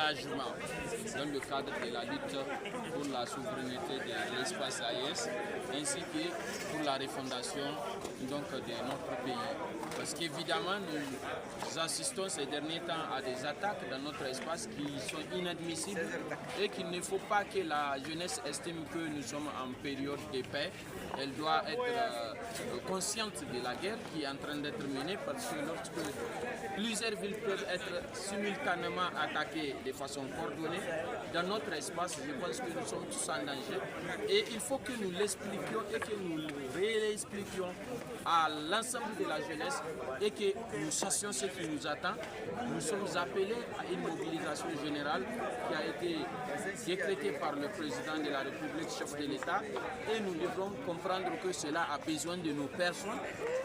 engagement dans le cadre de la lutte pour la souveraineté de l'espace AES ainsi que pour la refondation donc, de notre pays. Parce qu'évidemment, nous assistons ces derniers temps à des attaques dans notre espace qui sont inadmissibles et qu'il ne faut pas que la jeunesse estime que nous sommes en période de paix. Elle doit être consciente de la guerre qui est en train d'être menée parce que lorsque plusieurs villes peuvent être simultanément attaquées de façon coordonnée, dans notre espace, je pense que nous sommes tous en danger. Et il faut que nous l'expliquions et que nous réexpliquions à l'ensemble de la jeunesse et que nous sachions ce qui nous attend. Nous sommes appelés à une mobilisation générale qui a été décrétée par le président de la République, chef de l'État, et nous devrons comprendre que cela a besoin de nos personnes,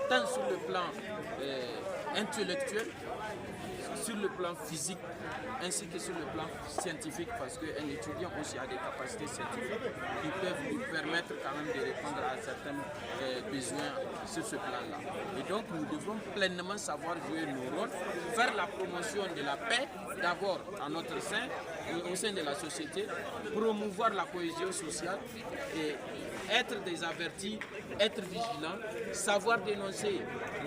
tant sur le plan intellectuel, sur le plan physique, ainsi que sur le plan scientifique, parce qu'un étudiant aussi a des capacités scientifiques qui peuvent nous permettre quand même de répondre à certains besoins sur ce plan-là. Et donc nous devons pleinement savoir jouer nos rôles, faire la promotion de la paix, d'abord à notre sein, au sein de la société, promouvoir la cohésion sociale et être des avertis, être vigilants, savoir dénoncer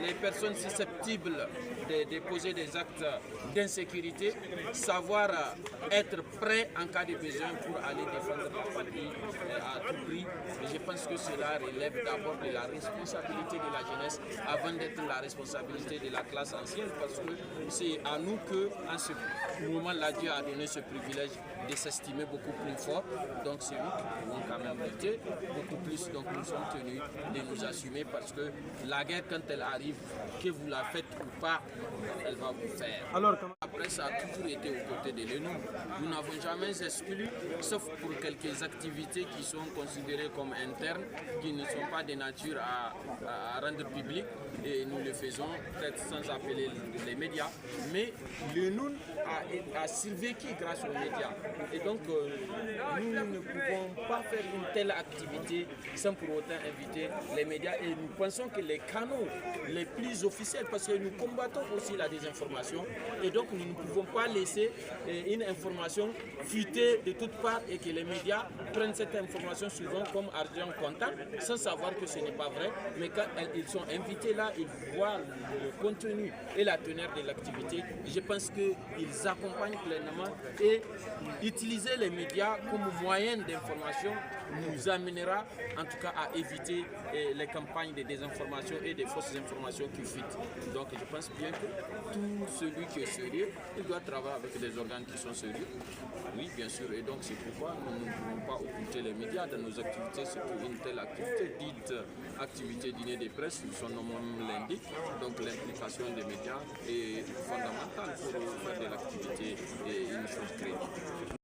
les personnes susceptibles de poser des actes d'insécurité, savoir être prêt en cas de besoin pour aller défendre la patrie à tout prix. Et je pense que cela relève d'abord de la responsabilité de la jeunesse avant d'être la responsabilité de la classe ancienne, parce que c'est à nous que, en ce moment-là, Dieu a donné ce privilège de s'estimer beaucoup plus fort. Donc c'est nous qui pouvons quand même lutter beaucoup plus. Donc nous sommes tenus de nous assumer parce que la guerre, quand elle arrive, que vous la faites ou pas, elle va vous faire. Alors, la presse a toujours été aux côtés de l'ENU. Nous n'avons jamais exclu, sauf pour quelques activités qui sont considérées comme internes, qui ne sont pas de nature à rendre public. Et nous le faisons peut-être sans appeler les médias. Mais l'ENU a survécu grâce aux médias. Et donc, nous ne pouvons pas faire une telle activité sans pour autant inviter les médias. Et nous pensons que les canaux les plus officiels, parce que nous combattons aussi la désinformation, et donc nous ne pouvons pas laisser une information fuiter de toutes parts et que les médias prennent cette information souvent comme argent comptant, sans savoir que ce n'est pas vrai. Mais quand ils sont invités là, ils voient le contenu et la teneur de l'activité. Je pense qu'ils accompagnent pleinement et utiliser les médias comme moyen d'information nous amènera en tout cas à éviter les campagnes de désinformation et des fausses informations qui fuitent. Donc je pense bien que tout celui qui est sérieux, il doit travailler avec des organes qui sont sérieux. Oui, bien sûr, et donc c'est pourquoi nous ne pouvons pas occulter les médias dans nos activités, surtout une telle activité dite activité dîner de presse, son nom même l'indique. Donc l'implication des médias est fondamentale pour faire de l'activité une chose crédible.